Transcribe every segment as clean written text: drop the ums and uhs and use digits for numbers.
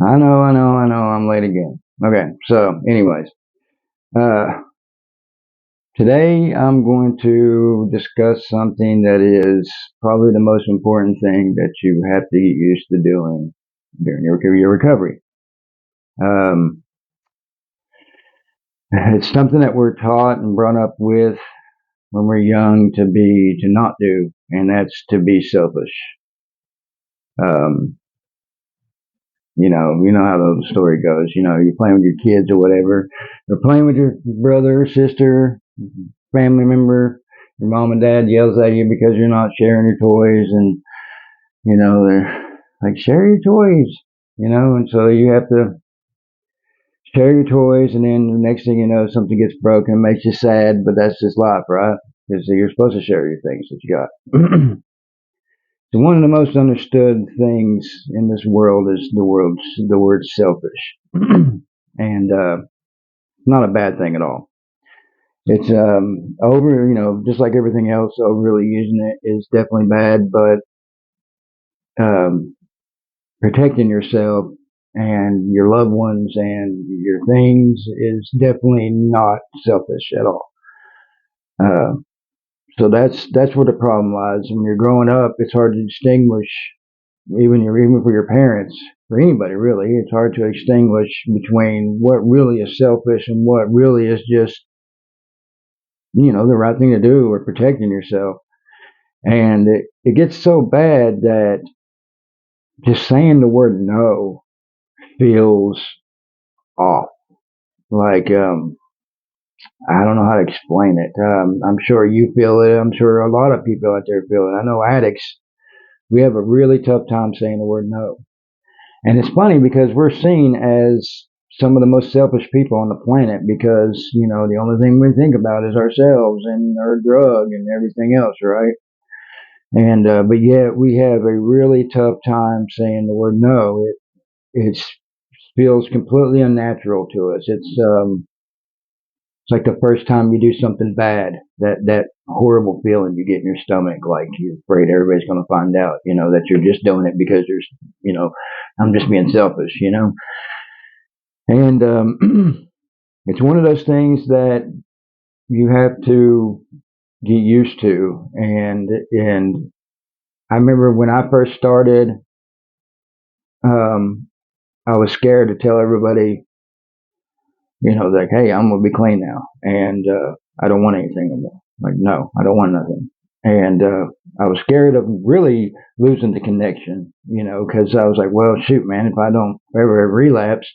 I know. I'm late again. Okay, so, anyways, uh, today I'm going to discuss something that is probably the most important thing that you have to get used to doing during your recovery. Um, it's something that we're taught and brought up with when we're young to not do, and that's to be selfish. Um, you know how the story goes. You're playing with your kids or whatever. You're playing with your brother, sister, family member. Your mom and dad yells at you because you're not sharing your toys, and they're like, share your toys, and so you have to share your toys, and then the next thing you know, something gets broken, makes you sad, but that's just life, right? Because you're supposed to share your things that you got. So one of the most understood things in this world is the word selfish, and not a bad thing at all. It's over, just like everything else. Overly using it is definitely bad, but um, protecting yourself and your loved ones and your things is definitely not selfish at all. Uh, so that's where the problem lies. When you're growing up, it's hard to distinguish even for your parents, for anybody really, it's hard to extinguish between what really is selfish and what really is just, the right thing to do or protecting yourself. And it gets so bad that just saying the word no feels off. Like, I don't know how to explain it. I'm sure you feel it. I'm sure a lot of people out there feel it. I know addicts, we have a really tough time saying the word no. And it's funny because we're seen as some of the most selfish people on the planet because, the only thing we think about is ourselves and our drug and everything else, right? And, but yet we have a really tough time saying the word no. It feels completely unnatural to us. It's like the first time you do something bad, that horrible feeling you get in your stomach, like you're afraid everybody's going to find out, that you're just doing it because you know, I'm just being selfish, And it's one of those things that you have to get used to. And I remember when I first started, um, I was scared to tell everybody, like, hey, I'm gonna be clean now, and I don't want anything anymore. Like, no, I don't want nothing. And I was scared of really losing the connection, because I was like, well, shoot, man, if I don't ever relapse,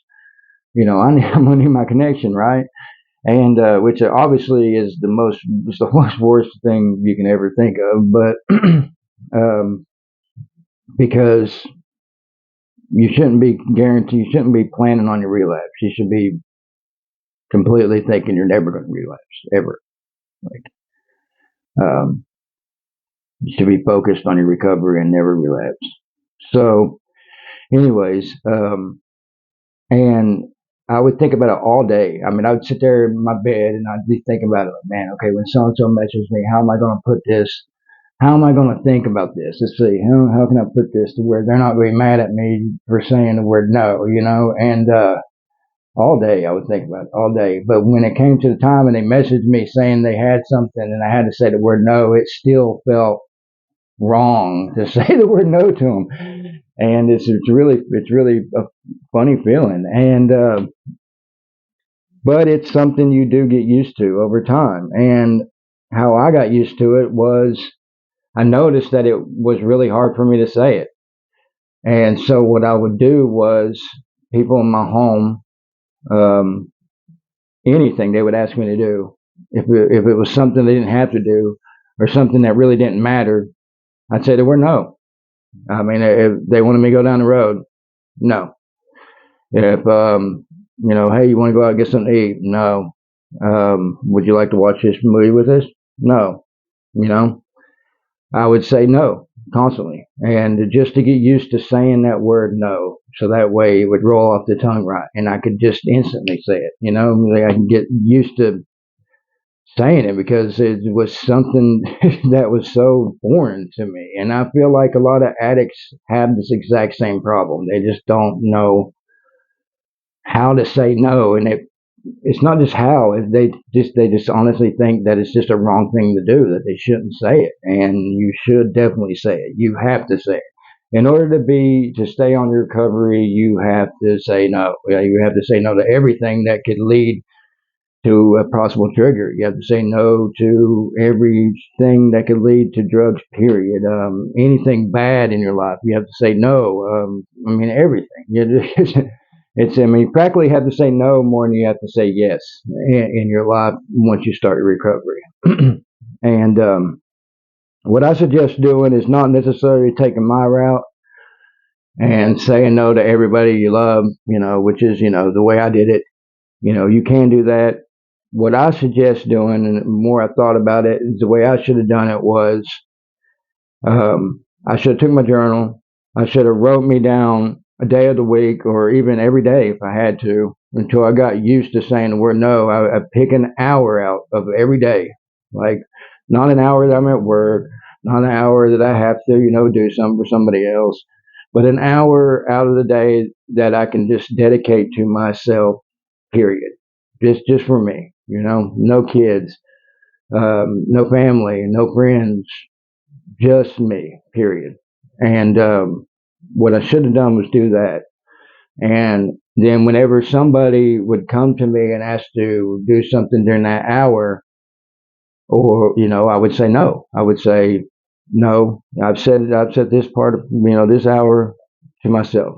I'm gonna need my connection, right? And which obviously is the most worst thing you can ever think of, but because you shouldn't be planning on your relapse. You should be completely thinking you're never going to relapse ever. Like, um, you should be focused on your recovery and never relapse. So, anyways, and I would think about it all day. I mean, I would sit there in my bed and I'd be thinking about it. Like, man, okay, when so and so messages me, how am I going to put this? How am I going to think about this? Let's see, how can I put this to where they're not going to be mad at me for saying the word no, And all day I would think about it, all day. But when it came to the time and they messaged me saying they had something and I had to say the word no, it still felt wrong to say the word no to them. And it's really a funny feeling. And but it's something you do get used to over time. And how I got used to it was I noticed that it was really hard for me to say it. And so what I would do was people in my home, um, anything they would ask me to do, if it was something they didn't have to do or something that really didn't matter, I'd say the word no. I mean, if they wanted me to go down the road, no. If hey, you want to go out and get something to eat? No. Would you like to watch this movie with us? No. You know, I would say no constantly, and just to get used to saying that word no, so that way it would roll off the tongue right, and I could just instantly say it. Like I can get used to saying it because it was something that was so foreign to me, and I feel like a lot of addicts have this exact same problem. They just don't know. how to say no, and it's not just how they just honestly think that it's just a wrong thing to do, that they shouldn't say it, and you should definitely say it. You have to say it in order to stay on your recovery. You have to say no. You have to say no to everything that could lead to a possible trigger. You have to say no to everything that could lead to drugs, period. Anything bad in your life, you have to say no. I mean, everything. I mean, you practically have to say no more than you have to say yes in your life once you start your recovery. And what I suggest doing is not necessarily taking my route and saying no to everybody you love, which is, the way I did it. You can do that. What I suggest doing, and the more I thought about it, is the way I should have done it was, I should have took my journal. I should have wrote me down a day of the week, or even every day if I had to, until I got used to saying the word no. I pick an hour out of every day, like not an hour that I'm at work, not an hour that I have to, do something for somebody else, but an hour out of the day that I can just dedicate to myself. Period. Just for me. No kids, no family, no friends, just me. Period. And what I should have done was do that. And then whenever somebody would come to me and ask to do something during that hour, or I would say no. I would say no. I've set this part of this hour to myself.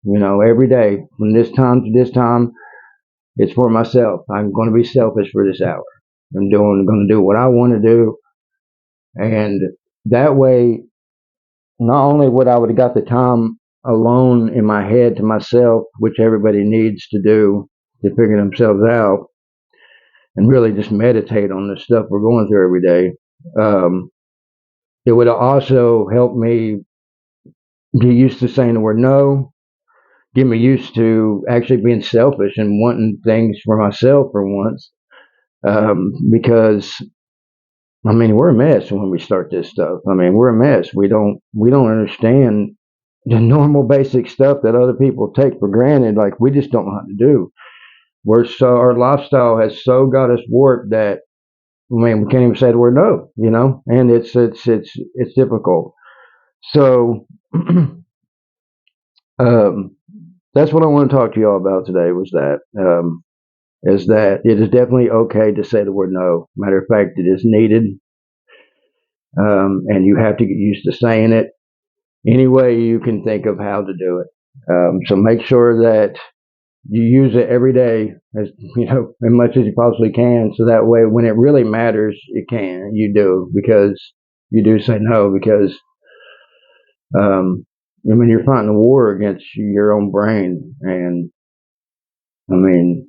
Every day from this time to this time, it's for myself. I'm going to be selfish for this hour. Going to do what I want to do, and that way, not only would I would have got the time alone in my head to myself, which everybody needs to do to figure themselves out, and really just meditate on the stuff we're going through every day. Um, it would have also helped me get used to saying the word no, get me used to actually being selfish and wanting things for myself for once. Because I mean, we're a mess when we start this stuff. I mean, we're a mess. We don't understand the normal basic stuff that other people take for granted. Like, we just don't know how to do. Our lifestyle has so got us warped that, I mean, we can't even say the word no, and it's difficult. So um, that's what I want to talk to y'all about today. Was that is that it is definitely okay to say the word no. Matter of fact, it is needed, and you have to get used to saying it any way you can think of how to do it. So make sure that you use it every day, as as much as you possibly can, so that way when it really matters, you do, because you do say no, because I mean, you're fighting a war against your own brain, and I mean,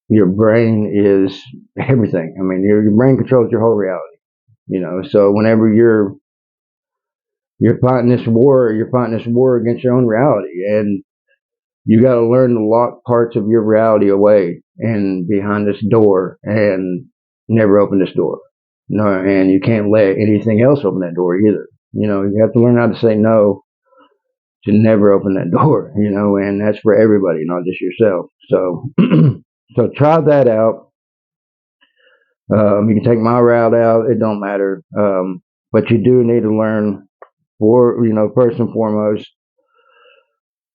your brain is everything. I mean, your brain controls your whole reality. So whenever you're fighting this war against your own reality, and you got to learn to lock parts of your reality away and behind this door, and never open this door. No, and you can't let anything else open that door either. You have to learn how to say no, to never open that door. And that's for everybody, not just yourself. So, so try that out. You can take my route out; it don't matter. But you do need to learn, first and foremost,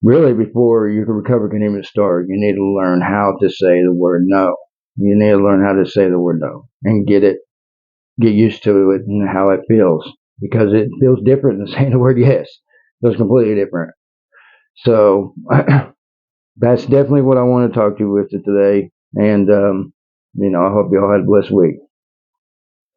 really, before your recovery can even start, you need to learn how to say the word no. You need to learn how to say the word no and get used to it and how it feels, because it feels different than saying the word yes. It feels completely different. So that's definitely what I want to talk to you with today. And I hope you all had a blessed week.